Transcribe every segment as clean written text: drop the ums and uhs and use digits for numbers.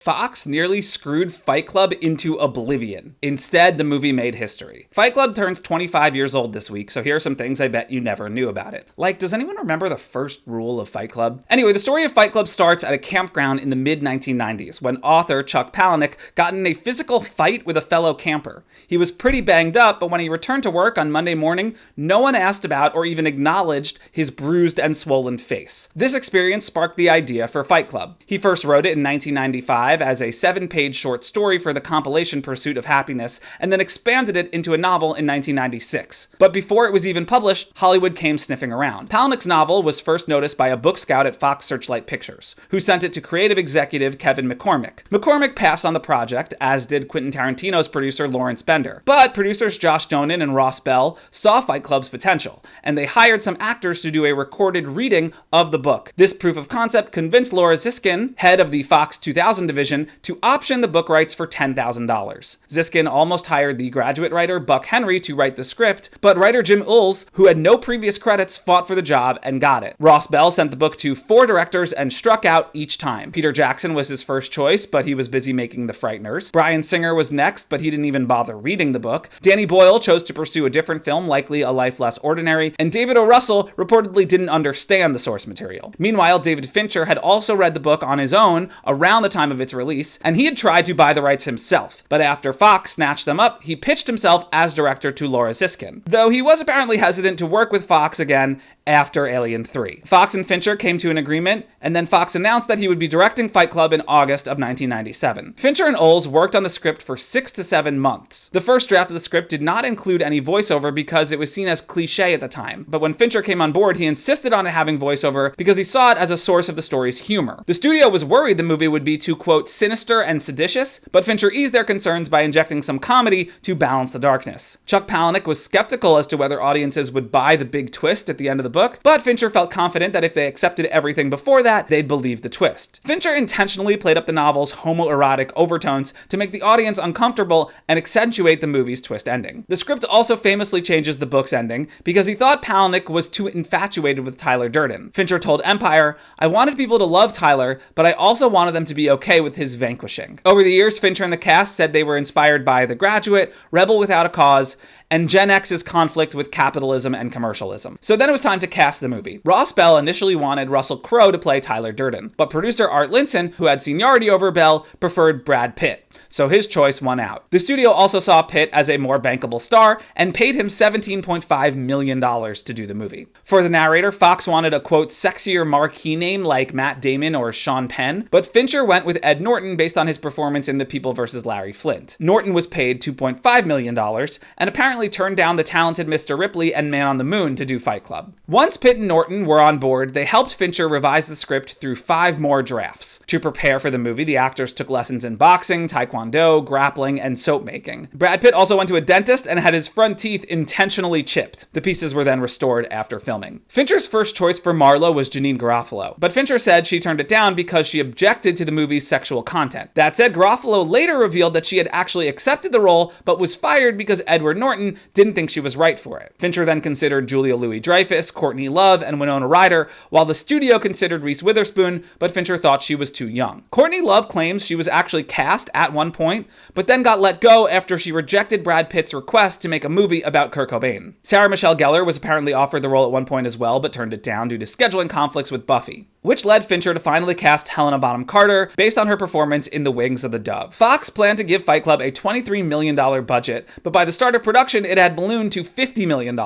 Fox nearly screwed Fight Club into oblivion. Instead, the movie made history. Fight Club turns 25 years old this week, so here are some things I bet you never knew about it. Like, does anyone remember the first rule of Fight Club? Anyway, the story of Fight Club starts at a campground in the mid-1990s, when author Chuck Palahniuk got in a physical fight with a fellow camper. He was pretty banged up, but when he returned to work on Monday morning, no one asked about or even acknowledged his bruised and swollen face. This experience sparked the idea for Fight Club. He first wrote it in 1995, as a 7-page short story for the compilation Pursuit of Happiness, and then expanded it into a novel in 1996. But before it was even published, Hollywood came sniffing around. Palahniuk's novel was first noticed by a book scout at Fox Searchlight Pictures, who sent it to creative executive Kevin McCormick. McCormick passed on the project, as did Quentin Tarantino's producer Lawrence Bender. But producers Josh Donen and Ross Bell saw Fight Club's potential, and they hired some actors to do a recorded reading of the book. This proof of concept convinced Laura Ziskin, head of the Fox 2000 division, to option the book rights for $10,000. Ziskin almost hired the graduate writer Buck Henry to write the script, but writer Jim Uhls, who had no previous credits, fought for the job and got it. Ross Bell sent the book to 4 directors and struck out each time. Peter Jackson was his first choice, but he was busy making The Frighteners. Bryan Singer was next, but he didn't even bother reading the book. Danny Boyle chose to pursue a different film, likely A Life Less Ordinary, and David O. Russell reportedly didn't understand the source material. Meanwhile, David Fincher had also read the book on his own around the time of its release, and he had tried to buy the rights himself. But after Fox snatched them up, he pitched himself as director to Laura Ziskin, though he was apparently hesitant to work with Fox again after Alien 3. Fox and Fincher came to an agreement, and then Fox announced that he would be directing Fight Club in August of 1997. Fincher and Uhls worked on the script for 6 to 7 months. The first draft of the script did not include any voiceover because it was seen as cliché at the time, but when Fincher came on board, he insisted on it having voiceover because he saw it as a source of the story's humor. The studio was worried the movie would be too, quote, sinister and seditious, but Fincher eased their concerns by injecting some comedy to balance the darkness. Chuck Palahniuk was skeptical as to whether audiences would buy the big twist at the end of the book, but Fincher felt confident that if they accepted everything before that, they'd believe the twist. Fincher intentionally played up the novel's homoerotic overtones to make the audience uncomfortable and accentuate the movie's twist ending. The script also famously changes the book's ending because he thought Palahniuk was too infatuated with Tyler Durden. Fincher told Empire, "I wanted people to love Tyler, but I also wanted them to be okay with his vanquishing." Over the years, Fincher and the cast said they were inspired by The Graduate, Rebel Without a Cause, and Gen X's conflict with capitalism and commercialism. So then it was time to cast the movie. Ross Bell initially wanted Russell Crowe to play Tyler Durden, but producer Art Linson, who had seniority over Bell, preferred Brad Pitt. So his choice won out. The studio also saw Pitt as a more bankable star and paid him $17.5 million to do the movie. For the narrator, Fox wanted a, quote, sexier marquee name like Matt Damon or Sean Penn, but Fincher went with Ed Norton based on his performance in The People vs. Larry Flint. Norton was paid $2.5 million and apparently turned down the talented Mr. Ripley and Man on the Moon to do Fight Club. Once Pitt and Norton were on board, they helped Fincher revise the script through 5 more drafts. To prepare for the movie, the actors took lessons in boxing, taekwondo, grappling, and soap making. Brad Pitt also went to a dentist and had his front teeth intentionally chipped. The pieces were then restored after filming. Fincher's first choice for Marlo was Janeane Garofalo, but Fincher said she turned it down because she objected to the movie's sexual content. That said, Garofalo later revealed that she had actually accepted the role, but was fired because Edward Norton didn't think she was right for it. Fincher then considered Julia Louis-Dreyfus, Courtney Love, and Winona Ryder, while the studio considered Reese Witherspoon, but Fincher thought she was too young. Courtney Love claims she was actually cast at one point, but then got let go after she rejected Brad Pitt's request to make a movie about Kurt Cobain. Sarah Michelle Gellar was apparently offered the role at one point as well, but turned it down due to scheduling conflicts with Buffy, which led Fincher to finally cast Helena Bonham Carter based on her performance in The Wings of the Dove. Fox planned to give Fight Club a $23 million budget, but by the start of production, it had ballooned to $50 million.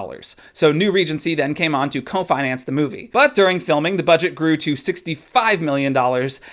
So New Regency then came on to co-finance the movie. But during filming, the budget grew to $65 million,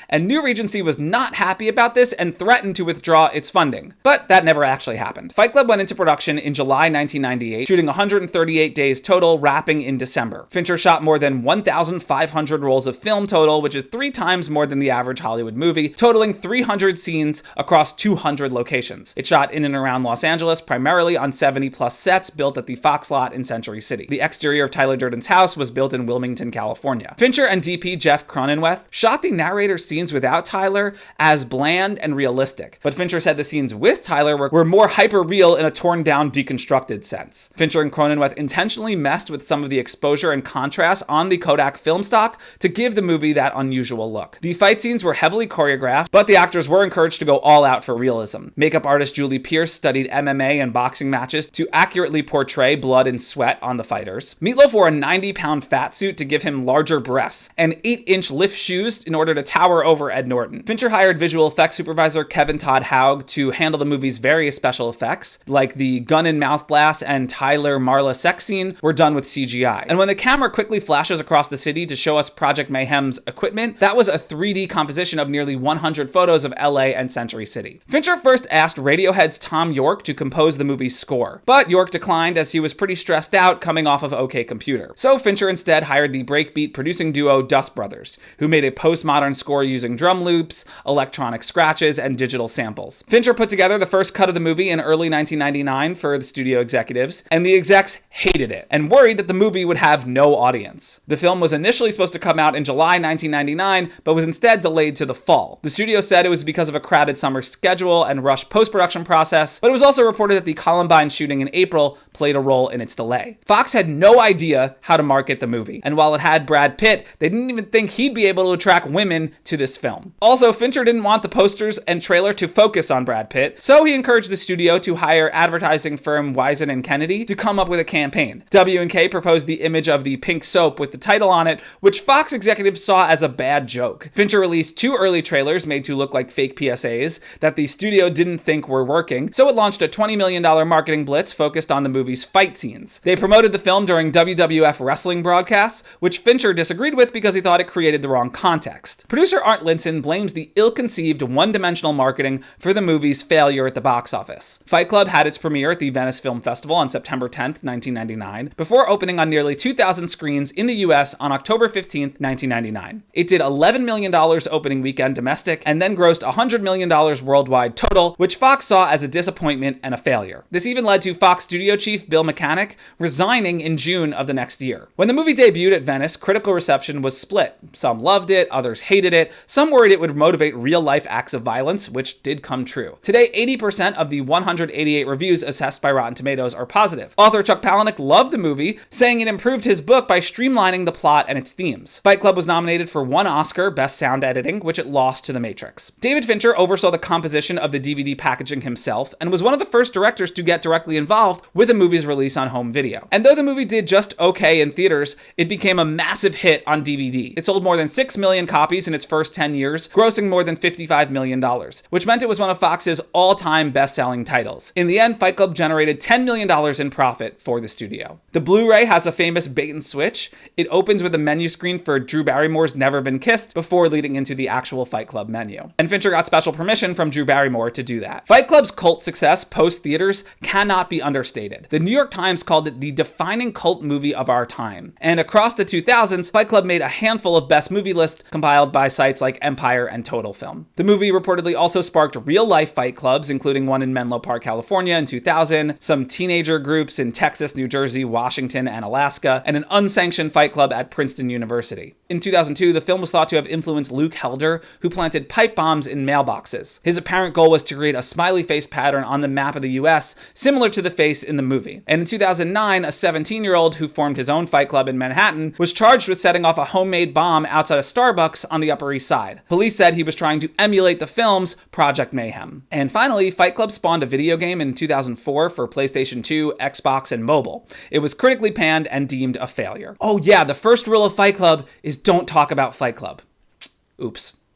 and New Regency was not happy about this and threatened to withdraw its funding. But that never actually happened. Fight Club went into production in July 1998, shooting 138 days total, wrapping in December. Fincher shot more than 1,500 rolls of film total, which is 3 times more than the average Hollywood movie, totaling 300 scenes across 200 locations. It shot in and around Los Angeles, primarily on 70-plus sets built at the Fox lot in Century City. The exterior of Tyler Durden's house was built in Wilmington, California. Fincher and DP Jeff Cronenweth shot the narrator's scenes without Tyler as bland and realistic, but Fincher said the scenes with Tyler were more hyper-real in a torn-down, deconstructed sense. Fincher and Cronenweth intentionally messed with some of the exposure and contrast on the Kodak film stock to give the the movie that unusual look. The fight scenes were heavily choreographed, but the actors were encouraged to go all out for realism. Makeup artist Julie Pierce studied MMA and boxing matches to accurately portray blood and sweat on the fighters. Meatloaf wore a 90-pound fat suit to give him larger breasts, and 8-inch lift shoes in order to tower over Ed Norton. Fincher hired visual effects supervisor Kevin Todd Haug to handle the movie's various special effects, like the gun and mouth blast and Tyler Marla sex scene were done with CGI. And when the camera quickly flashes across the city to show us Project Mayhem's equipment, that was a 3D composition of nearly 100 photos of LA and Century City. Fincher first asked Radiohead's Tom York to compose the movie's score, but York declined as he was pretty stressed out coming off of OK Computer. So Fincher instead hired the breakbeat producing duo Dust Brothers, who made a postmodern score using drum loops, electronic scratches, and digital samples. Fincher put together the first cut of the movie in early 1999 for the studio executives, and the execs hated it and worried that the movie would have no audience. The film was initially supposed to come out in July 1999, but was instead delayed to the fall. The studio said it was because of a crowded summer schedule and rushed post-production process, but it was also reported that the Columbine shooting in April played a role in its delay. Fox had no idea how to market the movie, and while it had Brad Pitt, they didn't even think he'd be able to attract women to this film. Also, Fincher didn't want the posters and trailer to focus on Brad Pitt, so he encouraged the studio to hire advertising firm Wiesen and Kennedy to come up with a campaign. W&K proposed the image of the pink soap with the title on it, which Fox executives saw as a bad joke. Fincher released 2 early trailers made to look like fake PSAs that the studio didn't think were working, so it launched a $20 million marketing blitz focused on the movie's fight scenes. They promoted the film during WWF wrestling broadcasts, which Fincher disagreed with because he thought it created the wrong context. Producer Art Linson blames the ill-conceived one-dimensional marketing for the movie's failure at the box office. Fight Club had its premiere at the Venice Film Festival on September 10th, 1999, before opening on nearly 2,000 screens in the US on October 15th, 1999. It did $11 million opening weekend domestic, and then grossed $100 million worldwide total, which Fox saw as a disappointment and a failure. This even led to Fox studio chief Bill Mechanic resigning in June of the next year. When the movie debuted at Venice, critical reception was split. Some loved it, others hated it, some worried it would motivate real-life acts of violence, which did come true. Today, 80% of the 188 reviews assessed by Rotten Tomatoes are positive. Author Chuck Palahniuk loved the movie, saying it improved his book by streamlining the plot and its themes. Fight Club was nominated for 1 Oscar, Best Sound Editing, which it lost to The Matrix. David Fincher oversaw the composition of the DVD packaging himself, and was one of the first directors to get directly involved with a movie's release on home video. And though the movie did just okay in theaters, it became a massive hit on DVD. It sold more than 6 million copies in its first 10 years, grossing more than $55 million, which meant it was one of Fox's all-time best-selling titles. In the end, Fight Club generated $10 million in profit for the studio. The Blu-ray has a famous bait and switch. It opens with a menu screen for Drew Barrymore's Never Been Kissed before leading into the actual Fight Club menu. And Fincher got special permission from Drew Barrymore to do that. Fight Club's cult success post-theaters cannot be understated. The New York Times called it the defining cult movie of our time. And across the 2000s, Fight Club made a handful of best movie lists compiled by sites like Empire and Total Film. The movie reportedly also sparked real-life fight clubs, including one in Menlo Park, California in 2000, some teenager groups in Texas, New Jersey, Washington, and Alaska, and an unsanctioned fight club at Princeton University. In 2002, the film was thought to have influenced Luke Helder, who planted pipe bombs in mailboxes. His apparent goal was to create a smiley face pattern on the map of the US, similar to the face in the movie. And in 2009, a 17-year-old who formed his own fight club in Manhattan was charged with setting off a homemade bomb outside a Starbucks on the Upper East Side. Police said he was trying to emulate the film's Project Mayhem. And finally, Fight Club spawned a video game in 2004 for PlayStation 2, Xbox, and mobile. It was critically panned and deemed a failure. Oh yeah, the first rule of Fight Club is don't talk about Fight Club. Oops.